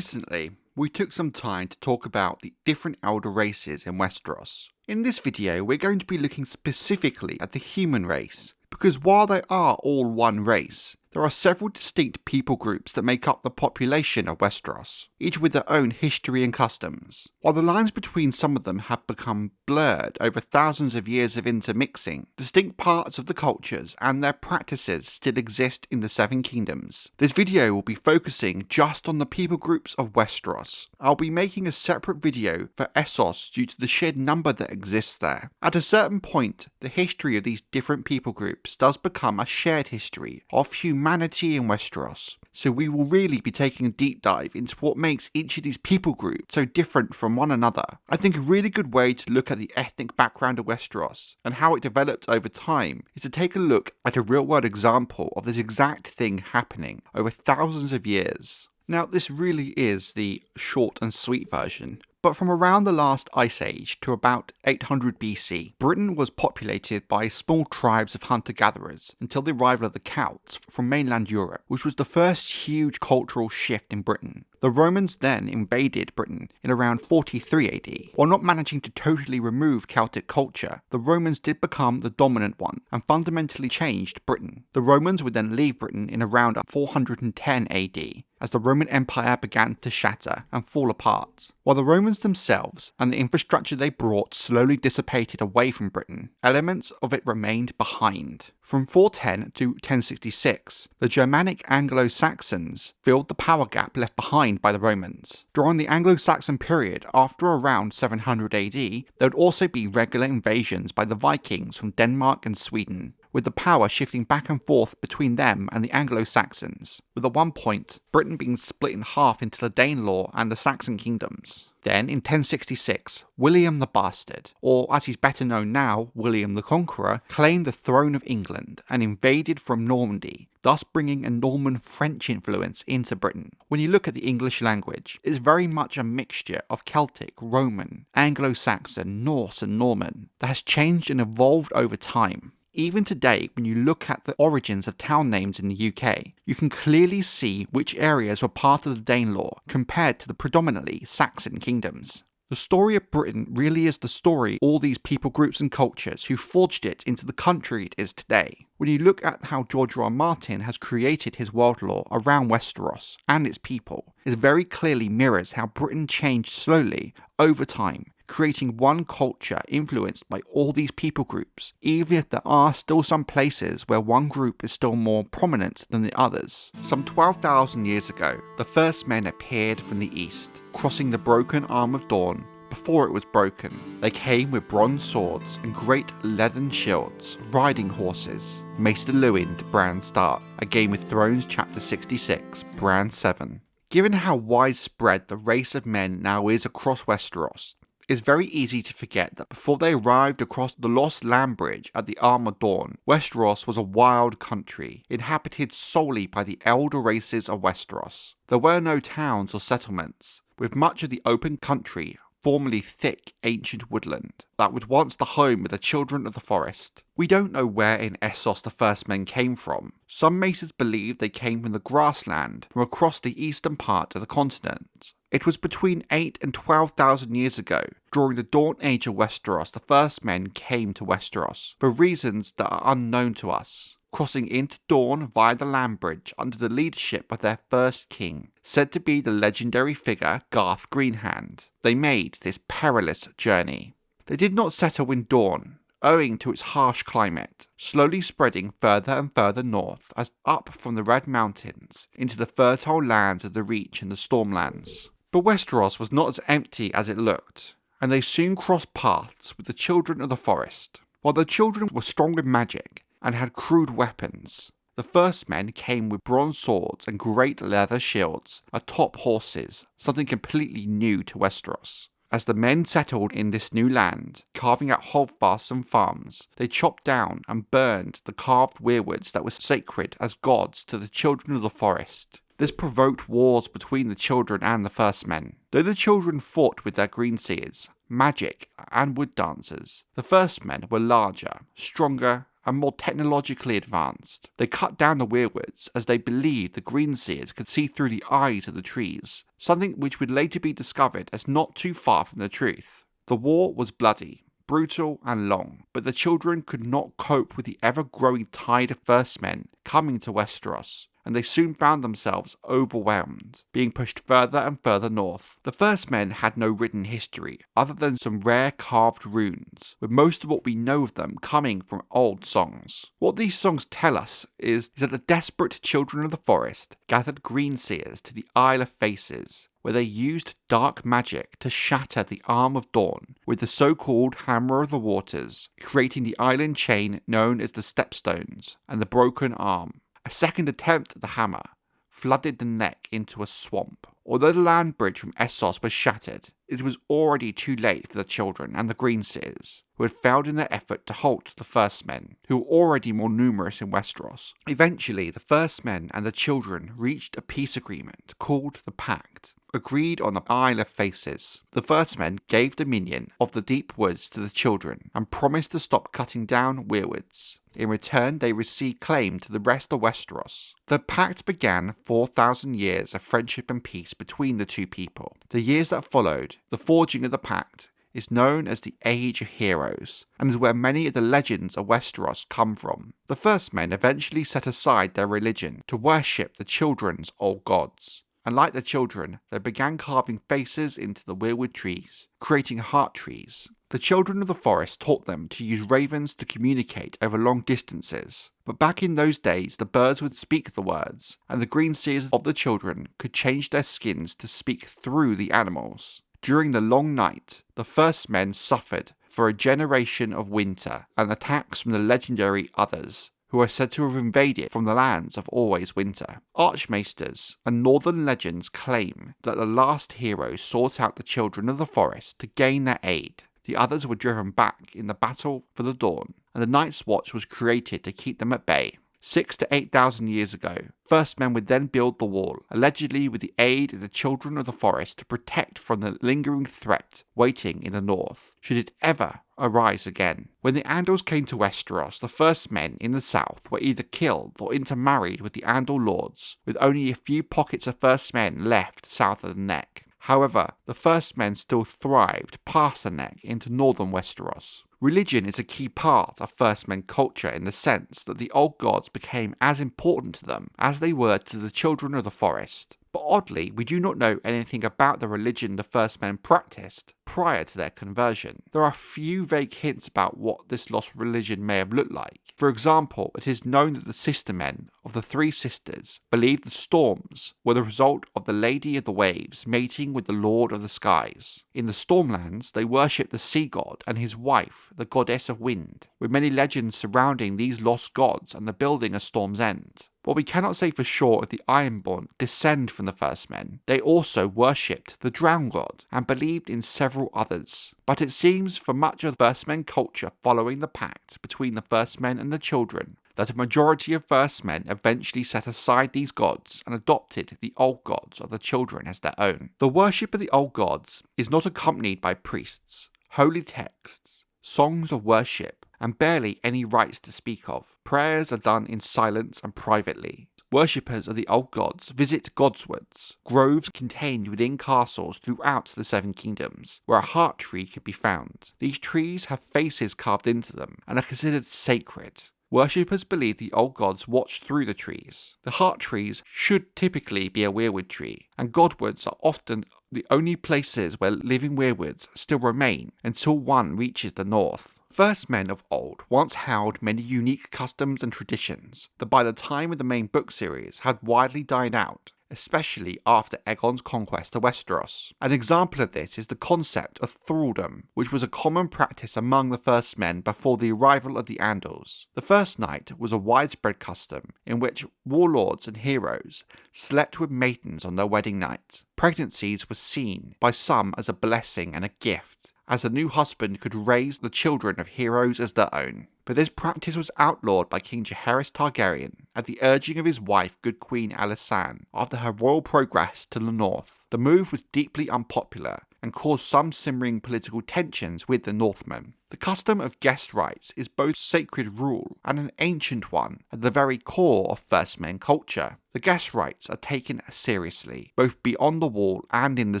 Recently, we took some time to talk about the different elder races in Westeros. In this video, we're going to be looking specifically at the human race, because while they are all one race, there are several distinct people groups that make up the population of Westeros, each with their own history and customs. While the lines between some of them have become blurred over thousands of years of intermixing, distinct parts of the cultures and their practices still exist in the Seven Kingdoms. This video will be focusing just on the people groups of Westeros. I'll be making a separate video for Essos due to the sheer number that exists there. At a certain point, the history of these different people groups does become a shared history of humanity in Westeros, so we will really be taking a deep dive into what makes each of these people groups so different from one another. I think a really good way to look at the ethnic background of Westeros and how it developed over time is to take a look at a real-world example of this exact thing happening over thousands of years. Now, this really is the short and sweet version, but from around the last Ice Age to about 800 BC, Britain was populated by small tribes of hunter-gatherers until the arrival of the Celts from mainland Europe, which was the first huge cultural shift in Britain. The Romans then invaded Britain in around 43 AD. While not managing to totally remove Celtic culture, the Romans did become the dominant one and fundamentally changed Britain. The Romans would then leave Britain in around 410 AD, as the Roman Empire began to shatter and fall apart. While the Romans themselves and the infrastructure they brought slowly dissipated away from Britain, elements of it remained behind. From 410 to 1066, the Germanic Anglo-Saxons filled the power gap left behind by the Romans. During the Anglo-Saxon period, after around 700 AD, there would also be regular invasions by the Vikings from Denmark and Sweden, with the power shifting back and forth between them and the Anglo-Saxons, with at one point Britain being split in half into the Danelaw and the Saxon kingdoms. Then, in 1066, William the Bastard, or as he's better known now, William the Conqueror, claimed the throne of England and invaded from Normandy, thus bringing a Norman French influence into Britain. When you look at the English language, it's very much a mixture of Celtic, Roman, Anglo-Saxon, Norse and Norman that has changed and evolved over time. Even today, when you look at the origins of town names in the UK, you can clearly see which areas were part of the Danelaw compared to the predominantly Saxon kingdoms. The story of Britain really is the story of all these people groups and cultures who forged it into the country it is today. When you look at how George R. R. Martin has created his world lore around Westeros and its people, it very clearly mirrors how Britain changed slowly over time, creating one culture influenced by all these people groups, even if there are still some places where one group is still more prominent than the others. Some 12,000 years ago, the first men appeared from the east, crossing the broken arm of Dorne before it was broken. They came with bronze swords and great leathern shields, riding horses. Maester Lewin to Bran Stark, A Game of Thrones Chapter 66, Bran 7. Given how widespread the race of men now is across Westeros, it's very easy to forget that before they arrived across the Lost Land Bridge at the Arm of Dorne, Westeros was a wild country, inhabited solely by the elder races of Westeros. There were no towns or settlements, with much of the open country formerly thick ancient woodland that was once the home of the children of the forest. We don't know where in Essos the first men came from. Some maesters believe they came from the grassland from across the eastern part of the continent. It was between 8 and 12,000 years ago, during the Dawn Age of Westeros, the first men came to Westeros, for reasons that are unknown to us, crossing into Dorne via the land bridge under the leadership of their first king, said to be the legendary figure Garth Greenhand. They made this perilous journey. They did not settle in Dorne, owing to its harsh climate, slowly spreading further and further north as up from the Red Mountains into the fertile lands of the Reach and the Stormlands. But Westeros was not as empty as it looked, and they soon crossed paths with the children of the forest. While the children were strong with magic and had crude weapons, the first men came with bronze swords and great leather shields atop horses, something completely new to Westeros. As the men settled in this new land, carving out holdfasts and farms, they chopped down and burned the carved weirwoods that were sacred as gods to the children of the forest. This provoked wars between the children and the first men. Though the children fought with their greenseers, magic and wood dancers, the first men were larger, stronger, and more technologically advanced. They cut down the weirwoods as they believed the greenseers could see through the eyes of the trees, something which would later be discovered as not too far from the truth. The war was bloody, brutal and long, but the children could not cope with the ever-growing tide of first men coming to Westeros, and they soon found themselves overwhelmed, being pushed further and further north. The first men had no written history, other than some rare carved runes, with most of what we know of them coming from old songs. What these songs tell us is that the desperate children of the forest gathered greenseers to the Isle of Faces, where they used dark magic to shatter the arm of Dorne with the so-called Hammer of the Waters, creating the island chain known as the Stepstones and the Broken Arm. A second attempt at the hammer flooded the neck into a swamp. Although the land bridge from Essos was shattered, it was already too late for the children and the greenseers, who had failed in their effort to halt the first men, who were already more numerous in Westeros. Eventually, the first men and the children reached a peace agreement called the Pact, agreed on the Isle of Faces. The first men gave dominion of the deep woods to the children and promised to stop cutting down weirwoods. In return, they received claim to the rest of Westeros. The pact began 4,000 years of friendship and peace between the two people. The years that followed the forging of the pact is known as the Age of Heroes, and is where many of the legends of Westeros come from. The first men eventually set aside their religion to worship the children's old gods. And like the children, they began carving faces into the weirwood trees, creating heart trees. The children of the forest taught them to use ravens to communicate over long distances. But back in those days, the birds would speak the words, and the greenseers of the children could change their skins to speak through the animals. During the long night, the first men suffered for a generation of winter and attacks from the legendary others, who are said to have invaded from the lands of always winter. Archmaesters and northern legends claim that the last heroes sought out the children of the forest to gain their aid. The others were driven back in the battle for the dawn, and the Night's Watch was created to keep them at bay. 6,000 to 8,000 years ago, first men would then build the wall, allegedly with the aid of the children of the forest to protect from the lingering threat waiting in the north, should it ever arise again. When the Andals came to Westeros, the first men in the south were either killed or intermarried with the Andal lords, with only a few pockets of first men left south of the neck. However, the first men still thrived past the neck into northern Westeros. Religion is a key part of first men culture in the sense that the old gods became as important to them as they were to the children of the forest. But oddly, we do not know anything about the religion the first men practiced prior to their conversion. There are few vague hints about what this lost religion may have looked like. For example, it is known that the sister men of the three sisters believed the storms were the result of the Lady of the Waves mating with the Lord of the Skies. In the Stormlands, they worshipped the sea god and his wife, the goddess of wind, with many legends surrounding these lost gods and the building of Storm's End. While we cannot say for sure if the Ironborn descend from the first men, they also worshipped the drowned god and believed in several others. But it seems for much of the first men culture following the pact between the first men and the children, that a majority of first men eventually set aside these gods and adopted the old gods of the children as their own. The worship of the old gods is not accompanied by priests, holy texts, songs of worship, and barely any rites to speak of. Prayers are done in silence and privately. Worshippers of the old gods visit godswoods, groves contained within castles throughout the Seven Kingdoms, where a heart tree can be found. These trees have faces carved into them and are considered sacred. Worshippers believe the old gods watch through the trees. The heart trees should typically be a weirwood tree, and godwoods are often the only places where living weirwoods still remain until one reaches the north. First men of old once held many unique customs and traditions that by the time of the main book series had widely died out, especially after Aegon's conquest of Westeros. An example of this is the concept of thraldom, which was a common practice among the first men before the arrival of the Andals. The first night was a widespread custom in which warlords and heroes slept with maidens on their wedding night. Pregnancies were seen by some as a blessing and a gift, as the new husband could raise the children of heroes as their own. But this practice was outlawed by King Jaehaerys Targaryen at the urging of his wife, Good Queen Alysanne, after her royal progress to the north. The move was deeply unpopular and caused some simmering political tensions with the Northmen. The custom of guest rights is both sacred rule and an ancient one at the very core of First Men culture. The guest rights are taken seriously, both beyond the wall and in the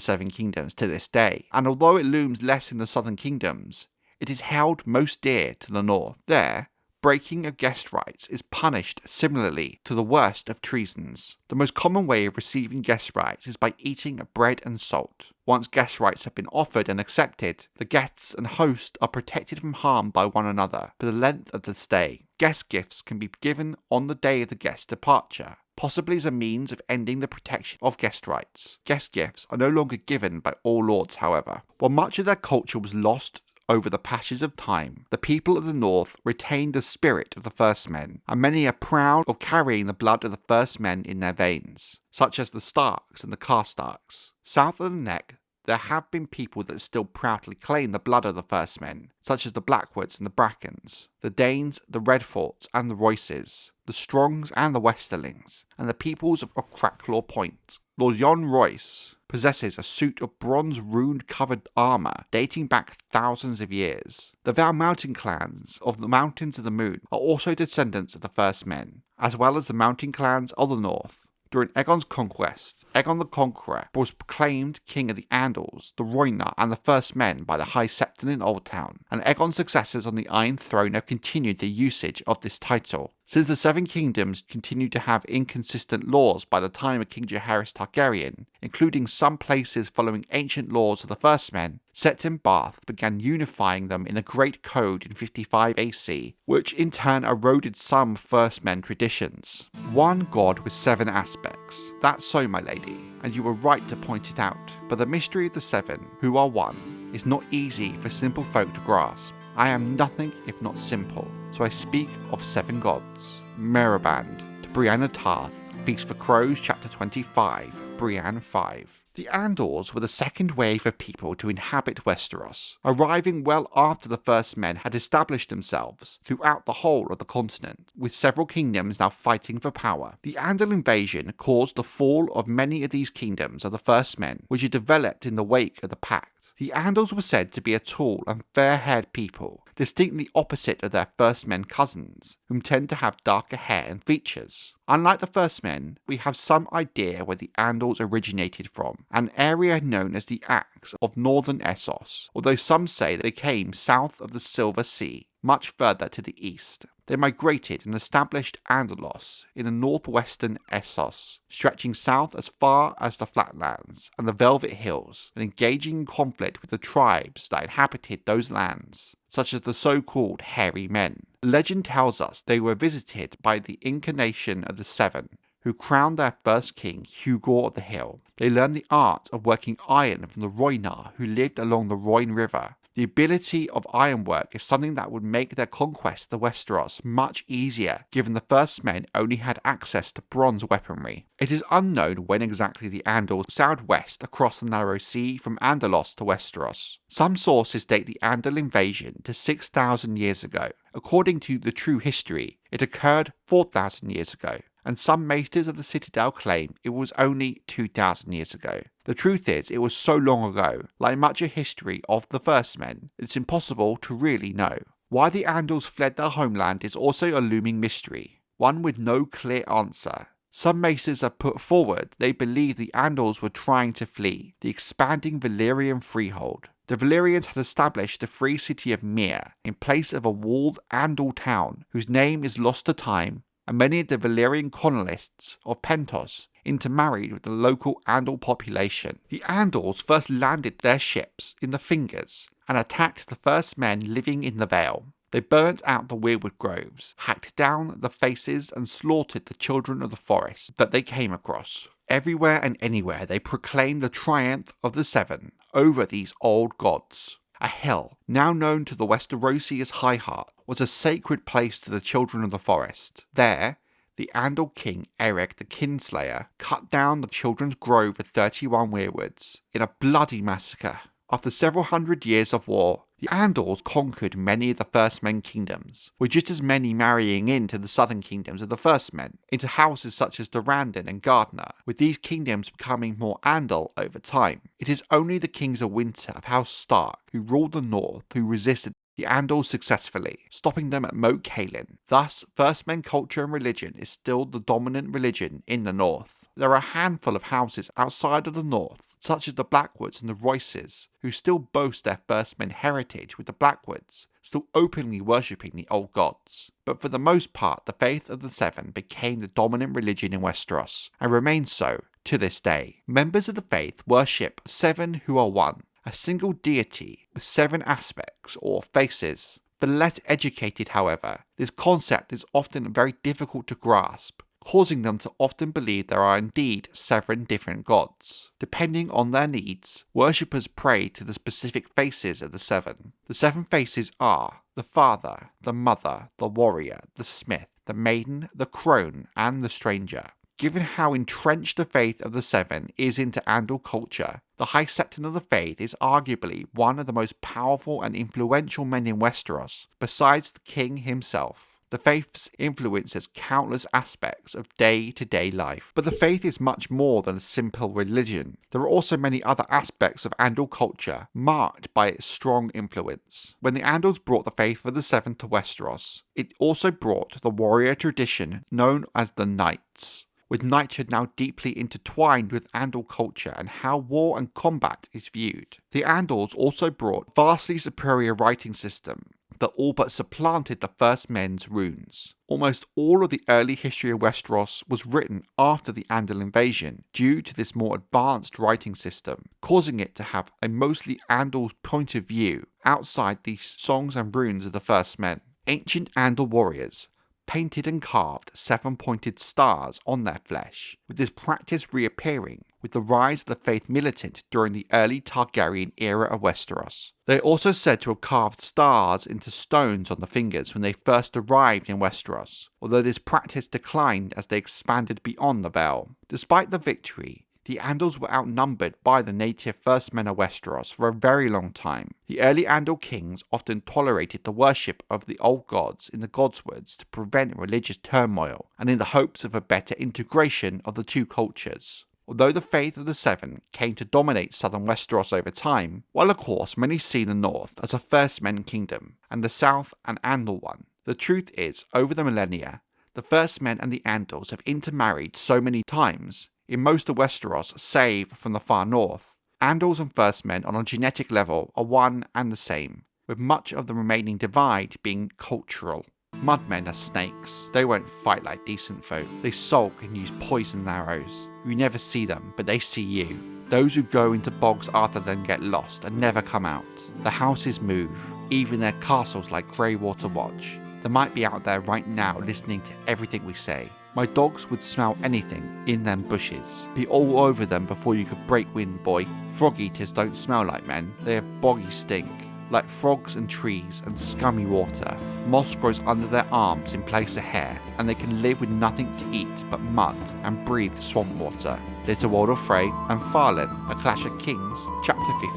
Seven Kingdoms to this day, and although it looms less in the Southern Kingdoms, it is held most dear to the North. There, breaking of guest rights is punished similarly to the worst of treasons. The most common way of receiving guest rights is by eating bread and salt. Once guest rights have been offered and accepted, the guests and host are protected from harm by one another for the length of the stay. Guest gifts can be given on the day of the guest's departure, possibly as a means of ending the protection of guest rights. Guest gifts are no longer given by all lords, however. While much of their culture was lost over the passage of time, the people of the North retained the spirit of the First Men, and many are proud of carrying the blood of the First Men in their veins, such as the Starks and the Karstarks. South of the Neck, there have been people that still proudly claim the blood of the First Men, such as the Blackwoods and the Brackens, the Danes, the Redforts and the Royces, the Strongs and the Westerlings, and the peoples of Cracklaw Point. Lord Jon Royce possesses a suit of bronze rune-covered armour dating back thousands of years. The Val Mountain clans of the Mountains of the Moon are also descendants of the First Men, as well as the mountain clans of the North. During Aegon's conquest, Aegon the Conqueror was proclaimed king of the Andals, the Rhoynar and the First Men by the High Septon in Old Town, and Aegon's successors on the Iron Throne have continued the usage of this title. Since the Seven Kingdoms continued to have inconsistent laws by the time of King Jaehaerys Targaryen, including some places following ancient laws of the First Men, Set and Bath began unifying them in a Great Code in 55 AC, which in turn eroded some First Men traditions. One god with 7 aspects. That's so, my lady, and you were right to point it out. But the mystery of the Seven, who are one, is not easy for simple folk to grasp. I am nothing if not simple, so I speak of 7 gods. Meriband, to Brienne of Tarth, Feast for Crows, Chapter 25, Brienne 5. The Andals were the second wave of people to inhabit Westeros, arriving well after the First Men had established themselves throughout the whole of the continent, with several kingdoms now fighting for power. The Andal invasion caused the fall of many of these kingdoms of the First Men, which had developed in the wake of the Pact. The Andals were said to be a tall and fair-haired people, distinctly opposite of their First Men cousins, whom tend to have darker hair and features. Unlike the First Men, we have some idea where the Andals originated from, an area known as the Axe of northern Essos, although some say they came south of the Silver Sea, much further to the east. They migrated and established Andalos in the northwestern Essos, stretching south as far as the Flatlands and the Velvet Hills, and engaging in conflict with the tribes that inhabited those lands, such as the so-called Hairy Men. Legend tells us they were visited by the incarnation of the Seven, who crowned their first king, Hugor of the Hill. They learned the art of working iron from the Rhoynar who lived along the Rhoyne River. The ability of ironwork is something that would make their conquest of the Westeros much easier, given the First Men only had access to bronze weaponry. It is unknown when exactly the Andals sailed west across the narrow sea from Andalos to Westeros. Some sources date the Andal invasion to 6,000 years ago. According to the true history, it occurred 4,000 years ago, and some maesters of the Citadel claim it was only 2,000 years ago. The truth is, it was so long ago, like much of history of the First Men, it's impossible to really know. Why the Andals fled their homeland is also a looming mystery, one with no clear answer. Some maesters have put forward they believe the Andals were trying to flee the expanding Valyrian freehold. The Valyrians had established the free city of Myr in place of a walled Andal town whose name is lost to time, and many of the Valyrian colonists of Pentos intermarried with the local Andal population. The Andals first landed their ships in the Fingers and attacked the First Men living in the Vale. They burnt out the weirwood groves, hacked down the faces and slaughtered the children of the forest that they came across. Everywhere and anywhere they proclaimed the triumph of the Seven over these old gods. A hill, now known to the Westerosi as High Heart, was a sacred place to the children of the forest. There, the Andal king Eric the Kinslayer cut down the children's grove of 31 weirwoods in a bloody massacre. After several hundred years of war, the Andals conquered many of the First Men kingdoms, with just as many marrying into the southern kingdoms of the First Men, into houses such as Durrandon and Gardner, with these kingdoms becoming more Andal over time. It is only the Kings of Winter of House Stark who ruled the north who resisted the Andals successfully, stopping them at Moat Cailin. Thus, First Men culture and religion is still the dominant religion in the north. There are a handful of houses outside of the north, such as the Blackwoods and the Royces, who still boast their First Men heritage, with the Blackwoods still openly worshipping the old gods. But for the most part, the faith of the Seven became the dominant religion in Westeros, and remains so to this day. Members of the faith worship seven who are one, a single deity with seven aspects or faces. For the less educated, however, this concept is often very difficult to grasp, causing them to often believe there are indeed seven different gods. Depending on their needs, worshippers pray to the specific faces of the seven. The seven faces are the father, the mother, the warrior, the smith, the maiden, the crone, and the stranger. Given how entrenched the faith of the Seven is into Andal culture, the High Septon of the Faith is arguably one of the most powerful and influential men in Westeros, besides the king himself. The faith's influences countless aspects of day-to-day life. But the faith is much more than a simple religion. There are also many other aspects of Andal culture marked by its strong influence. When the Andals brought the faith of the Seven to Westeros, it also brought the warrior tradition known as the Knights, with knighthood now deeply intertwined with Andal culture and how war and combat is viewed. The Andals also brought a vastly superior writing system that all but supplanted the First Men's runes. Almost all of the early history of Westeros was written after the Andal invasion due to this more advanced writing system, causing it to have a mostly Andal point of view outside the songs and runes of the First Men. Ancient Andal warriors painted and carved seven-pointed stars on their flesh, with this practice reappearing with the rise of the faith militant during the early Targaryen era of Westeros. They are also said to have carved stars into stones on the fingers when they first arrived in Westeros, although this practice declined as they expanded beyond the Vale. Despite the victory, the Andals were outnumbered by the native First Men of Westeros for a very long time. The early Andal kings often tolerated the worship of the old gods in the Godswoods to prevent religious turmoil and in the hopes of a better integration of the two cultures. Although the faith of the Seven came to dominate southern Westeros over time, while of course many see the north as a First Men kingdom and the south an Andal one, the truth is, over the millennia, the First Men and the Andals have intermarried so many times in most of Westeros, save from the far north. Andals and First Men on a genetic level are one and the same, with much of the remaining divide being cultural. Mudmen are snakes. They won't fight like decent folk. They sulk and use poisoned arrows. You never see them, but they see you. Those who go into bogs after them get lost and never come out. The houses move, even their castles like Greywater Watch. They might be out there right now listening to everything we say. My dogs would smell anything in them bushes. Be all over them before you could break wind, boy. Frog eaters don't smell like men. They have boggy stink, like frogs and trees and scummy water. Moss grows under their arms in place of hair, and they can live with nothing to eat but mud and breathe swamp water. Little Walder Frey and Farland, A Clash of Kings, Chapter 50,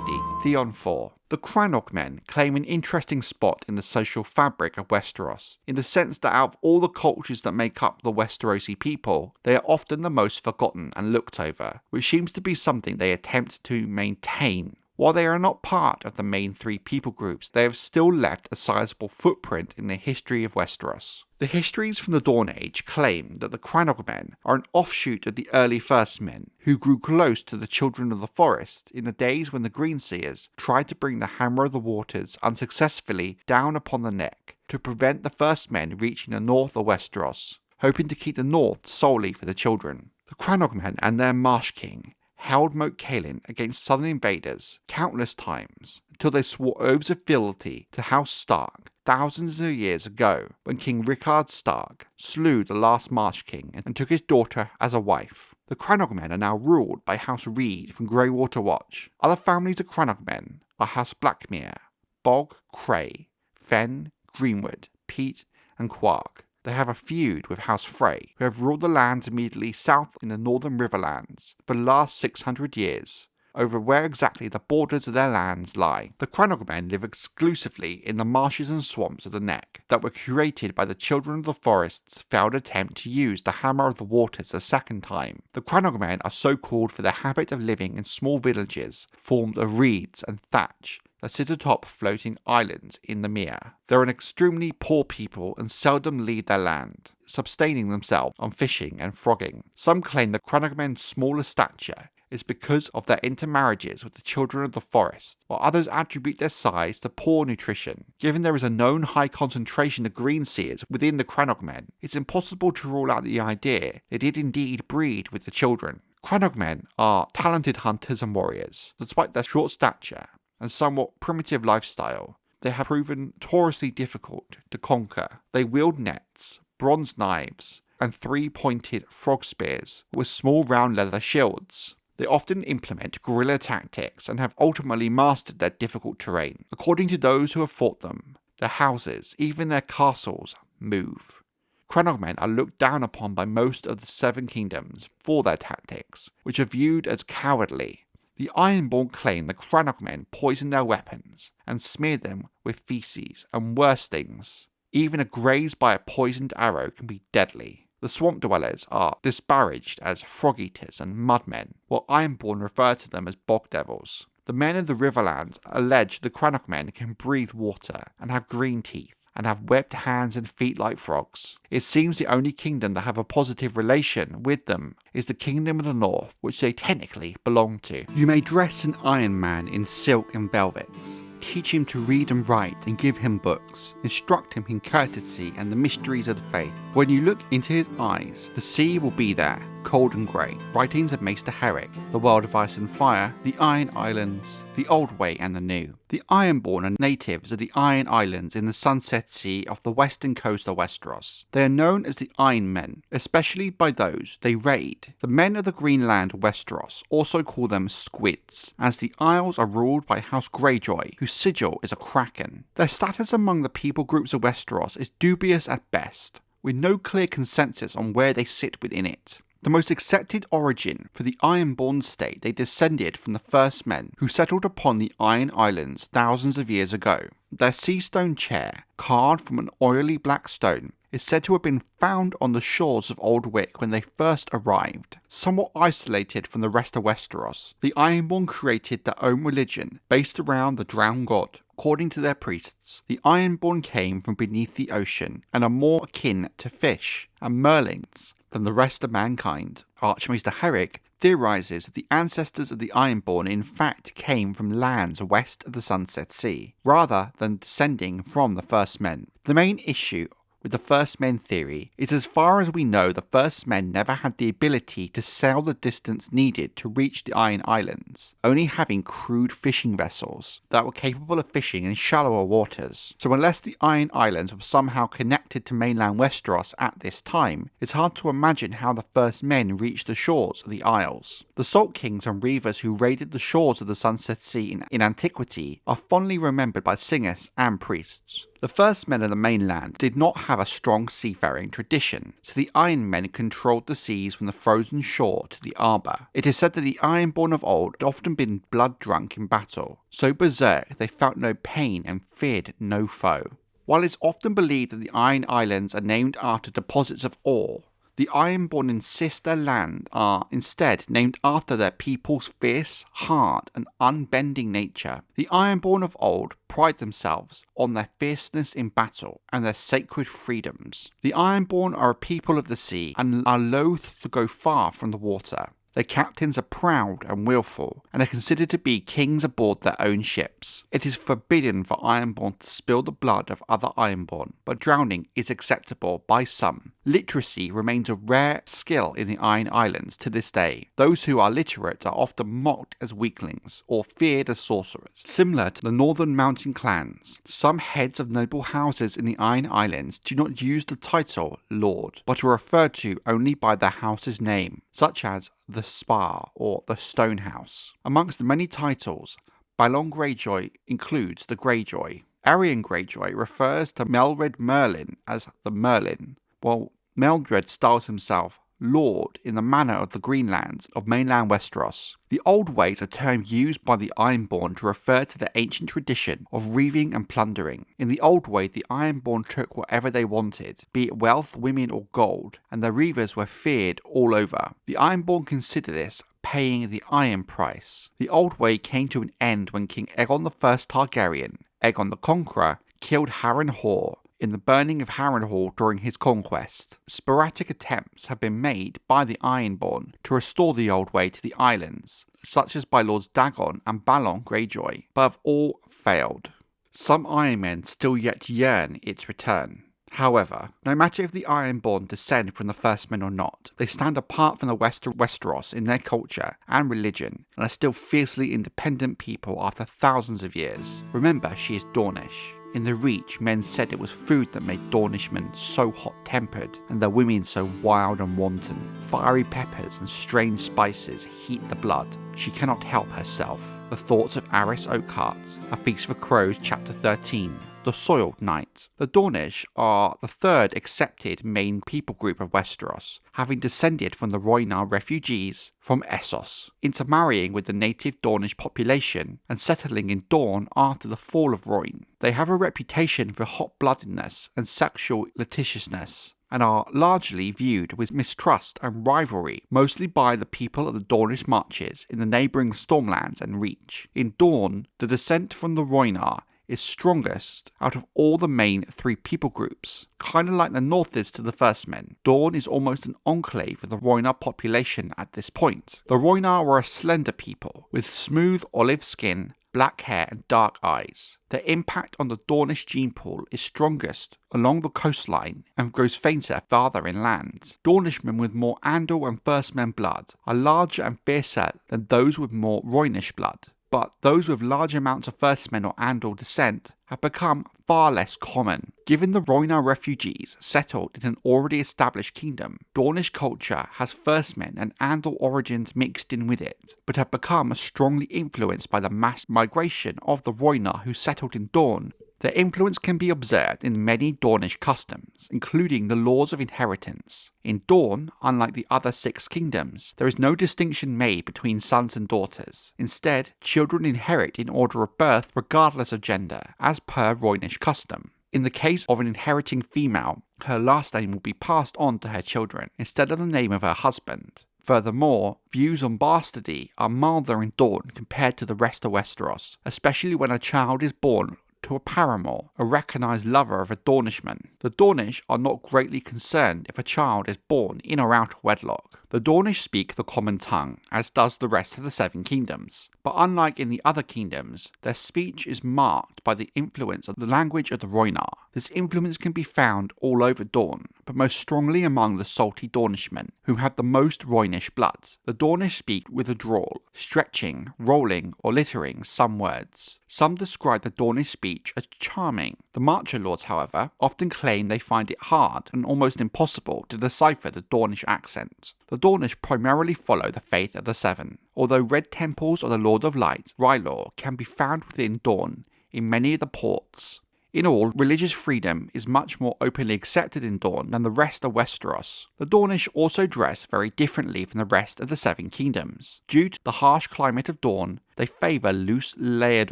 Theon 4. The Crannogmen claim an interesting spot in the social fabric of Westeros, in the sense that out of all the cultures that make up the Westerosi people, they are often the most forgotten and looked over, which seems to be something they attempt to maintain. While they are not part of the main three people groups, they have still left a sizable footprint in the history of Westeros. The histories from the Dawn Age claim that the Crannogmen are an offshoot of the early First Men, who grew close to the Children of the Forest in the days when the Greenseers tried to bring the Hammer of the Waters unsuccessfully down upon the neck to prevent the First Men reaching the north of Westeros, hoping to keep the north solely for the children. The Crannogmen and their Marsh King held Moat Cailin against southern invaders countless times until they swore oaths of fealty to House Stark thousands of years ago, when King Rickard Stark slew the last Marsh King and took his daughter as a wife. The Crannogmen are now ruled by House Reed from Greywater Watch. Other families of Crannogmen are House Blackmere, Bog, Cray, Fen, Greenwood, Peat, and Quark. They have a feud with House Frey, who have ruled the lands immediately south in the northern Riverlands for the last 600 years, over where exactly the borders of their lands lie. The Crannogmen live exclusively in the marshes and swamps of the Neck that were created by the Children of the Forest's failed attempt to use the Hammer of the Waters a second time. The Crannogmen are so called for their habit of living in small villages formed of reeds and thatch that sit atop floating islands in the mere. They're an extremely poor people and seldom leave their land, sustaining themselves on fishing and frogging. Some claim the Crannogmen's smaller stature is because of their intermarriages with the Children of the Forest, while others attribute their size to poor nutrition. Given there is a known high concentration of green seers within the Crannogmen, it's impossible to rule out the idea they did indeed breed with the children. Crannogmen are talented hunters and warriors. Despite their short stature and somewhat primitive lifestyle, they have proven notoriously difficult to conquer. They wield nets, bronze knives, and three-pointed frog spears with small round leather shields. They often implement guerrilla tactics and have ultimately mastered their difficult terrain. According to those who have fought them, their houses, even their castles, move. Crannogmen are looked down upon by most of the Seven Kingdoms for their tactics, which are viewed as cowardly. The Ironborn claim the Crannogmen poison their weapons and smear them with feces and worse things. Even a grazed by a poisoned arrow can be deadly. The swamp dwellers are disparaged as frog-eaters and mudmen, while Ironborn refer to them as bog devils. The men of the Riverlands allege the Crannogmen can breathe water and have green teeth, and have webbed hands and feet like frogs. It seems the only kingdom that have a positive relation with them is the Kingdom of the North, which they technically belong to. You may dress an Iron Man in silk and velvets, teach him to read and write and give him books, instruct him in courtesy and the mysteries of the faith. When you look into his eyes, the sea will be there, cold and grey. Writings of Maester Herrick, the world of ice and fire, the Iron Islands, the Old Way and the New. The Ironborn are natives of the Iron Islands in the Sunset Sea off the western coast of Westeros. They are known as the Iron Men, especially by those they raid. The men of the Greenland of Westeros also call them squids, as the Isles are ruled by House Greyjoy, whose sigil is a kraken. Their status among the people groups of Westeros is dubious at best, with no clear consensus on where they sit within it. The most accepted origin for the Ironborn state they descended from the first men who settled upon the Iron Islands thousands of years ago. Their sea stone chair, carved from an oily black stone, is said to have been found on the shores of Old Wick when they first arrived. Somewhat isolated from the rest of Westeros, the Ironborn created their own religion based around the drowned god. According to their priests, the Ironborn came from beneath the ocean and are more akin to fish and merlins than the rest of mankind. Archmaester Herrick theorizes that the ancestors of the Ironborn in fact came from lands west of the Sunset Sea, rather than descending from the First Men. The main issue with the First Men theory is, as far as we know, the First Men never had the ability to sail the distance needed to reach the Iron Islands, only having crude fishing vessels that were capable of fishing in shallower waters. So unless the Iron Islands were somehow connected to mainland Westeros at this time, it's hard to imagine how the First Men reached the shores of the Isles. The Salt Kings and Reavers who raided the shores of the Sunset Sea in antiquity are fondly remembered by singers and priests. The First Men of the mainland did not have a strong seafaring tradition, so the Iron Men controlled the seas from the frozen shore to the harbour. It is said that the Ironborn of old had often been blood drunk in battle, so berserk they felt no pain and feared no foe. While it's often believed that the Iron Islands are named after deposits of ore, the Ironborn insist their land are instead named after their people's fierce, hard, and unbending nature. The Ironborn of old pride themselves on their fierceness in battle and their sacred freedoms. The Ironborn are a people of the sea and are loath to go far from the water. Their captains are proud and willful, and are considered to be kings aboard their own ships. It is forbidden for Ironborn to spill the blood of other Ironborn, but drowning is acceptable by some. Literacy remains a rare skill in the Iron Islands to this day. Those who are literate are often mocked as weaklings, or feared as sorcerers. Similar to the northern mountain clans, some heads of noble houses in the Iron Islands do not use the title Lord, but are referred to only by their house's name, such as the Spa or the Stonehouse. Amongst the many titles, Balon Greyjoy includes the Greyjoy. Arian Greyjoy refers to Melred Merlin as the Merlin, while Meldred styles himself lord in the manner of the Greenlands of mainland Westeros. The Old Way is a term used by the Ironborn to refer to the ancient tradition of reaving and plundering. In the Old Way, the Ironborn took whatever they wanted, be it wealth, women, or gold, and the reavers were feared all over. The Ironborn consider this paying the iron price. The Old Way came to an end when King Aegon I Targaryen, Aegon the Conqueror, killed Harrenhal in the burning of Harrenhal during his conquest. Sporadic attempts have been made by the Ironborn to restore the Old Way to the islands, such as by Lords Dagon and Balon Greyjoy, but have all failed. Some Ironmen still yet yearn its return. However, no matter if the Ironborn descend from the First Men or not, they stand apart from the West of Westeros in their culture and religion, and are still fiercely independent people after thousands of years. Remember, she is Dornish. In the Reach, men said it was food that made Dornishmen so hot-tempered, and their women so wild and wanton. Fiery peppers and strange spices heat the blood. She cannot help herself. The Thoughts of Aris Oakheart, A Feast for Crows, Chapter 13. The Soiled Knight. The Dornish are the third accepted main people group of Westeros, having descended from the Rhoynar refugees from Essos, intermarrying with the native Dornish population and settling in Dorne after the fall of Rhoyne. They have a reputation for hot-bloodedness and sexual licentiousness, and are largely viewed with mistrust and rivalry, mostly by the people of the Dornish marches in the neighbouring Stormlands and Reach. In Dorne, the descent from the Rhoynar is strongest out of all the main three people groups. Kind of like the North is to the First Men, Dorne is almost an enclave of the Rhoynar population at this point. The Rhoynar were a slender people, with smooth olive skin, black hair and dark eyes. Their impact on the Dornish gene pool is strongest along the coastline and grows fainter farther inland. Dornishmen with more Andal and First Men blood are larger and fiercer than those with more Rhoynish blood, but those with large amounts of First Men or Andal descent have become far less common. Given the Rhoynar refugees settled in an already established kingdom, Dornish culture has First Men and Andal origins mixed in with it, but have become strongly influenced by the mass migration of the Rhoynar who settled in Dorne. Their influence can be observed in many Dornish customs, including the laws of inheritance. In Dorne, unlike the other 6 kingdoms, there is no distinction made between sons and daughters. Instead, children inherit in order of birth regardless of gender, as per Rhoynish custom. In the case of an inheriting female, her last name will be passed on to her children, instead of the name of her husband. Furthermore, views on bastardy are milder in Dorne compared to the rest of Westeros, especially when a child is born to a paramour, a recognised lover of a Dornishman. The Dornish are not greatly concerned if a child is born in or out of wedlock. The Dornish speak the common tongue, as does the rest of the 7 kingdoms, but unlike in the other kingdoms, their speech is marked by the influence of the language of the Rhoynar. This influence can be found all over Dorne, but most strongly among the salty Dornishmen, who have the most Rhoynish blood. The Dornish speak with a drawl, stretching, rolling, or littering some words. Some describe the Dornish speech as charming. The Marcher Lords, however, often claim they find it hard and almost impossible to decipher the Dornish accent. The Dornish primarily follow the faith of the 7, although red temples of the Lord of Light, R'hllor, can be found within Dorne in many of the ports. In all, religious freedom is much more openly accepted in Dorne than the rest of Westeros. The Dornish also dress very differently from the rest of the 7 kingdoms. Due to the harsh climate of Dorne, they favour loose, layered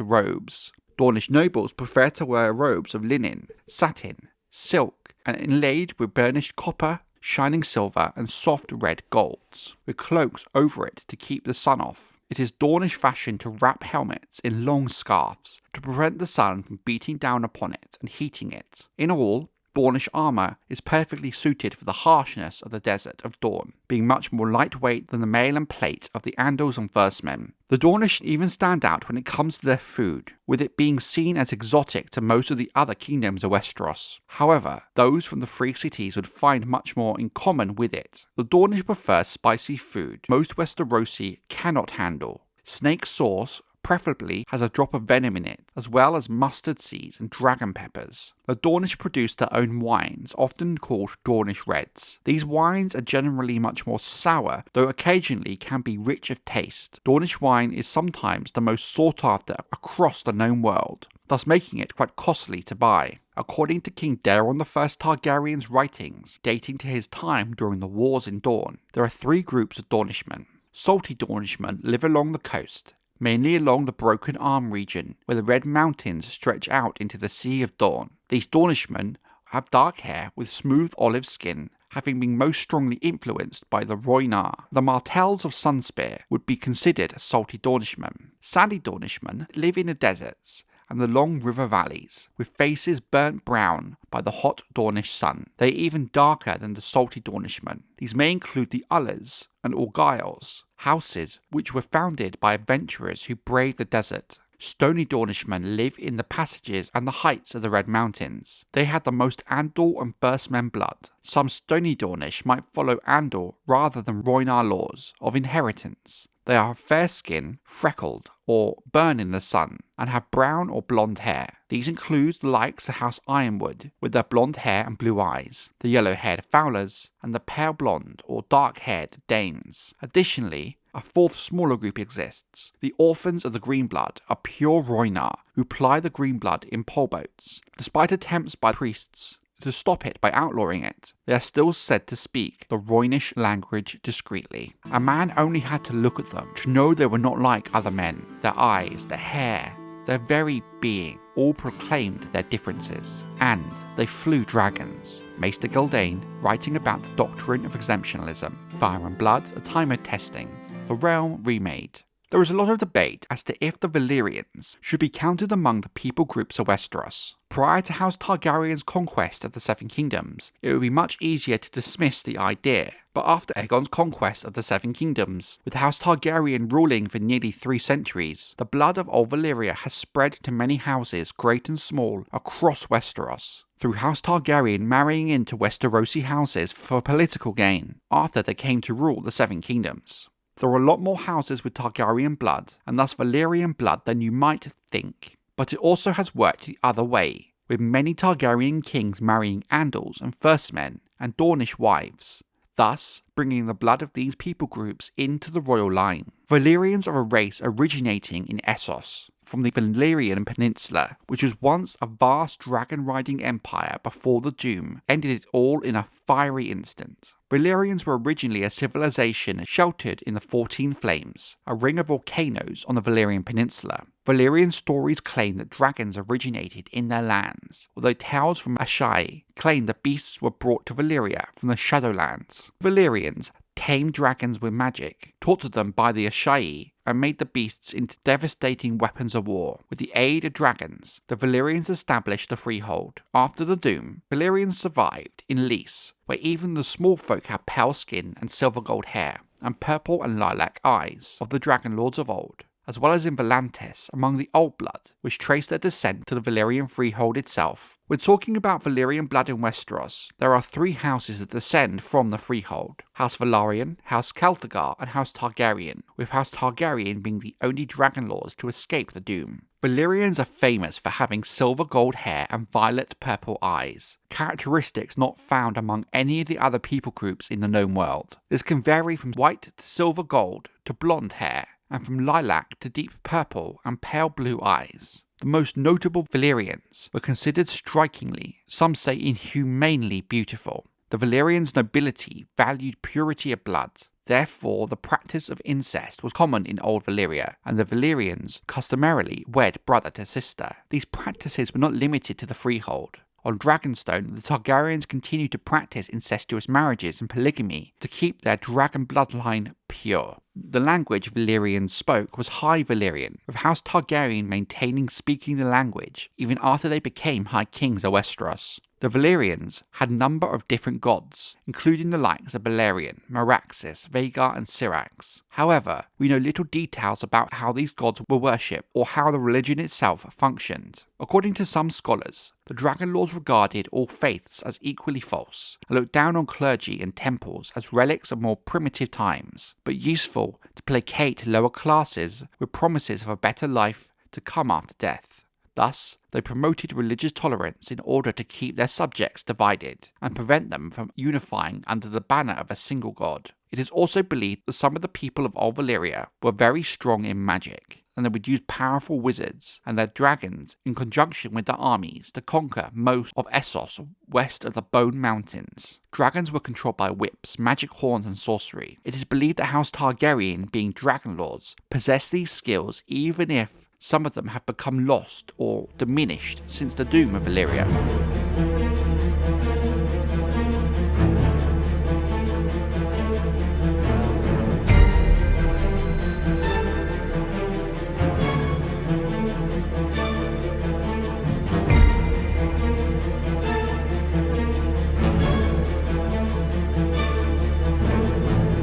robes. Dornish nobles prefer to wear robes of linen, satin, silk, and inlaid with burnished copper, shining silver, and soft red golds, with cloaks over it to keep the sun off. It is Dornish fashion to wrap helmets in long scarves to prevent the sun from beating down upon it and heating it. In all, Dornish armour is perfectly suited for the harshness of the desert of Dorne, being much more lightweight than the mail and plate of the Andals and First Men. The Dornish even stand out when it comes to their food, with it being seen as exotic to most of the other kingdoms of Westeros. However, those from the free cities would find much more in common with it. The Dornish prefer spicy food most Westerosi cannot handle. Snake sauce preferably has a drop of venom in it, as well as mustard seeds and dragon peppers. The Dornish produce their own wines, often called Dornish Reds. These wines are generally much more sour, though occasionally can be rich of taste. Dornish wine is sometimes the most sought after across the known world, thus making it quite costly to buy. According to King Daeron I Targaryen's writings, dating to his time during the wars in Dorne, there are three groups of Dornishmen. Salty Dornishmen live along the coast, mainly along the Broken Arm region, where the Red Mountains stretch out into the Sea of Dorne. These Dornishmen have dark hair with smooth olive skin, having been most strongly influenced by the Rhoynar. The Martells of Sunspear would be considered salty Dornishmen. Sandy Dornishmen live in the deserts and the long river valleys, with faces burnt brown by the hot Dornish sun. They are even darker than the salty Dornishmen. These may include the Ullers and Orgyles, houses which were founded by adventurers who braved the desert. Stony Dornishmen live in the passages and the heights of the Red Mountains. They had the most Andal and Firstmen blood. Some Stony Dornish might follow Andal rather than Rhoynar laws of inheritance. They are fair skin, freckled, or burn in the sun, and have brown or blonde hair. These include the likes of House Ironwood, with their blonde hair and blue eyes, the yellow-haired Fowlers, and the pale blonde or dark-haired Danes. Additionally, a fourth smaller group exists. The Orphans of the Greenblood are pure Rhoynar who ply the Greenblood in pole boats. Despite attempts by priests to stop it by outlawing it, they are still said to speak the Rhoynish language discreetly. A man only had to look at them to know they were not like other men. Their eyes, their hair, their very being all proclaimed their differences, and they flew dragons. Maester Galdane, writing about the doctrine of exemptionalism, Fire and Blood, a time of testing, the realm remade. There is a lot of debate as to if the Valyrians should be counted among the people groups of Westeros. Prior to House Targaryen's conquest of the Seven Kingdoms, it would be much easier to dismiss the idea. But after Aegon's conquest of the Seven Kingdoms, with House Targaryen ruling for nearly 3 centuries, the blood of old Valyria has spread to many houses, great and small, across Westeros, through House Targaryen marrying into Westerosi houses for political gain, after they came to rule the Seven Kingdoms. There are a lot more houses with Targaryen blood, and thus Valyrian blood, than you might think. But it also has worked the other way, with many Targaryen kings marrying Andals and Firstmen and Dornish wives, thus bringing the blood of these people groups into the royal line. Valyrians are a race originating in Essos, from the Valyrian Peninsula, which was once a vast dragon-riding empire before the Doom ended it all in a fiery instant. Valyrians were originally a civilization sheltered in the 14 Flames, a ring of volcanoes on the Valyrian Peninsula. Valyrian stories claim that dragons originated in their lands, although tales from Asshai claim the beasts were brought to Valyria from the Shadowlands. Valyrians tamed dragons with magic, taught to them by the Asshai, and made the beasts into devastating weapons of war. With the aid of dragons, the Valyrians established the Freehold. After the Doom, Valyrians survived in Lys, where even the small folk had pale skin and silver gold hair, and purple and lilac eyes of the Dragonlords of old, as well as in Volantis among the Old Blood, which trace their descent to the Valyrian Freehold itself. When talking about Valyrian blood in Westeros, there are 3 houses that descend from the Freehold: House Velaryon, House Celtigar, and House Targaryen, with House Targaryen being the only Dragonlords to escape the Doom. Valyrians are famous for having silver gold hair and violet purple eyes, characteristics not found among any of the other people groups in the known world. This can vary from white to silver gold to blonde hair, and from lilac to deep purple and pale blue eyes. The most notable Valyrians were considered strikingly, some say inhumanely beautiful. The Valyrians' nobility valued purity of blood. Therefore, the practice of incest was common in Old Valyria, and the Valyrians customarily wed brother to sister. These practices were not limited to the Freehold. On Dragonstone, the Targaryens continued to practice incestuous marriages and polygamy to keep their dragon bloodline pure. The language Valyrians spoke was High Valyrian, with House Targaryen maintaining speaking the language even after they became High Kings of Westeros. The Valyrians had a number of different gods, including the likes of Balerion, Meraxes, Vhagar and Syrax. However, we know little details about how these gods were worshipped or how the religion itself functioned. According to some scholars, the Dragonlords regarded all faiths as equally false, and looked down on clergy and temples as relics of more primitive times, but useful to placate lower classes with promises of a better life to come after death. Thus, they promoted religious tolerance in order to keep their subjects divided and prevent them from unifying under the banner of a single god. It is also believed that some of the people of Old Valyria were very strong in magic. and they would use powerful wizards and their dragons in conjunction with their armies to conquer most of Essos west of the Bone Mountains. Dragons were controlled by whips, magic horns and sorcery. It is believed that House Targaryen, being Dragonlords, possess these skills even if some of them have become lost or diminished since the doom of Valyria.